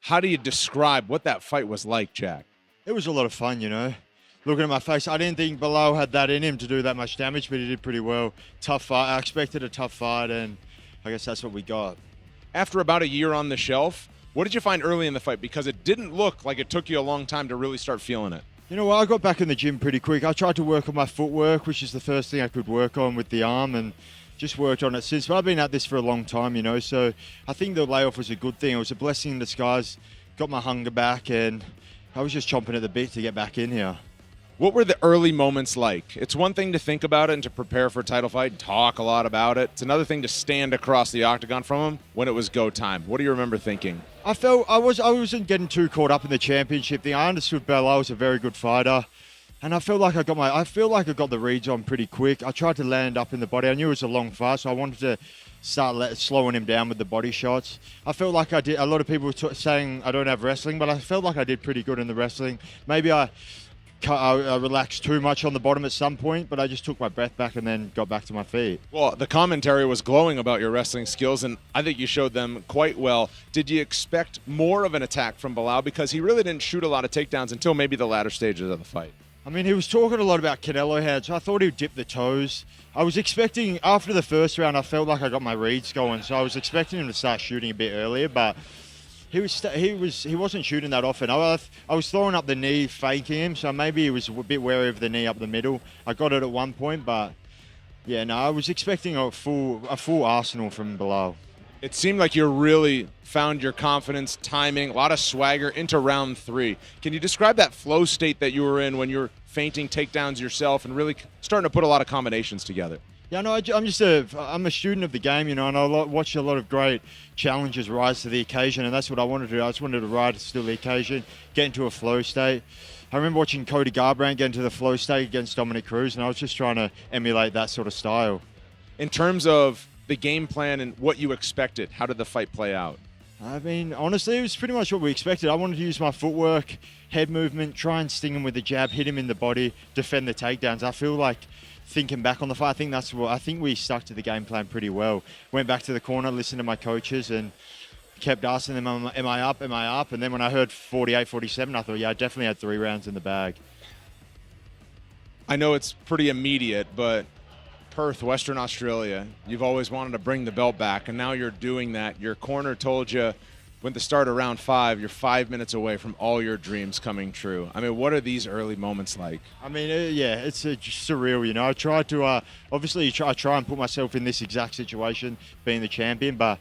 How do you describe what that fight was like, Jack? It was a lot of fun, Looking at my face, I didn't think Bilal had that in him to do that much damage, but he did pretty well. Tough fight. I expected a tough fight, and I guess that's what we got. After about a year on the shelf, what did you find early in the fight? Because it didn't look like it took you a long time to really start feeling it. You know what? I got back in the gym pretty quick. I tried to work on my footwork, which is the first thing I could work on with the arm, and just worked on it since. But I've been at this for a long time, so I think the layoff was a good thing. It was a blessing in disguise. Got my hunger back, and I was just chomping at the bit to get back in here. What were the early moments like? It's one thing to think about it and to prepare for a title fight and talk a lot about it. It's another thing to stand across the octagon from him when it was go time. What do you remember thinking? I felt I wasn't getting too caught up in the championship thing. I understood Della was a very good fighter, and I feel like I got the reads on pretty quick. I tried to land up in the body. I knew it was a long fight, so I wanted to start slowing him down with the body shots. I felt like I did. A lot of people were saying I don't have wrestling, but I felt like I did pretty good in the wrestling. Maybe I relaxed too much on the bottom at some point, but I just took my breath back and then got back to my feet. Well, the commentary was glowing about your wrestling skills, and I think you showed them quite well. Did you expect more of an attack from Bilal? Because he really didn't shoot a lot of takedowns until maybe the latter stages of the fight. I mean, he was talking a lot about Canelo hands, so I thought he'd dip the toes. I was expecting, after the first round, I felt like I got my reads going, so I was expecting him to start shooting a bit earlier, but he wasn't shooting that often. I was throwing up the knee, faking him, so maybe he was a bit wary of the knee up the middle. I got it at one point, but yeah, no, I was expecting a full arsenal from Bilal. It seemed like you really found your confidence, timing, a lot of swagger into round 3. Can you describe that flow state that you were in when you were feinting takedowns yourself and really starting to put a lot of combinations together? Yeah, no, I'm a student of the game, and I watch a lot of great challengers rise to the occasion, and that's what I wanted to do. I just wanted to rise to the occasion, get into a flow state. I remember watching Cody Garbrandt get into the flow state against Dominic Cruz, and I was just trying to emulate that sort of style. In terms of the game plan and what you expected, how did the fight play out? I mean, honestly, it was pretty much what we expected. I wanted to use my footwork, head movement, try and sting him with the jab, hit him in the body, defend the takedowns. I feel like, thinking back on the fight, I think we stuck to the game plan pretty well. Went back to the corner, listened to my coaches, and kept asking them, am I up? And then when I heard 48-47, I thought, yeah, I definitely had 3 rounds in the bag. I know it's pretty immediate, but Perth, Western Australia, you've always wanted to bring the belt back, and now you're doing that. Your corner told you when the start of round 5, you're 5 minutes away from all your dreams coming true. I mean, what are these early moments like? I mean, it's surreal, I try to, obviously, I try and put myself in this exact situation, being the champion, but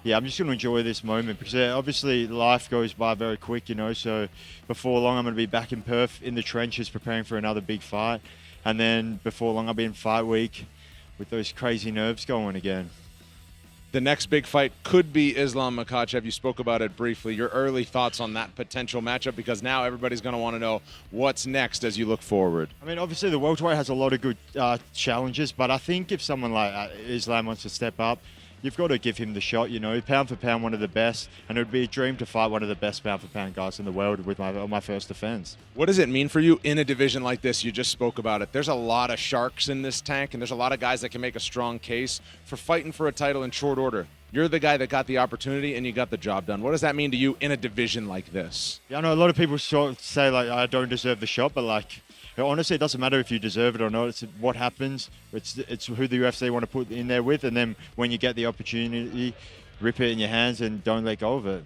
yeah, I'm just going to enjoy this moment because obviously life goes by very quick, so before long I'm going to be back in Perth in the trenches preparing for another big fight, and then before long I'll be in fight week with those crazy nerves going again. The next big fight could be Islam Makhachev. You spoke about it briefly. Your early thoughts on that potential matchup, because now everybody's going to want to know what's next as you look forward. I mean, obviously the welterweight has a lot of good challenges, but I think if someone like Islam wants to step up, you've got to give him the shot, Pound for pound, one of the best, and it would be a dream to fight one of the best pound for pound guys in the world with my first defense. What does it mean for you in a division like this? You just spoke about it. There's a lot of sharks in this tank, and there's a lot of guys that can make a strong case for fighting for a title in short order. You're the guy that got the opportunity, and you got the job done. What does that mean to you in a division like this? Yeah, I know a lot of people say, I don't deserve the shot, but, honestly, it doesn't matter if you deserve it or not. It's what happens. It's who the UFC want to put in there with, and then when you get the opportunity, rip it in your hands and don't let go of it.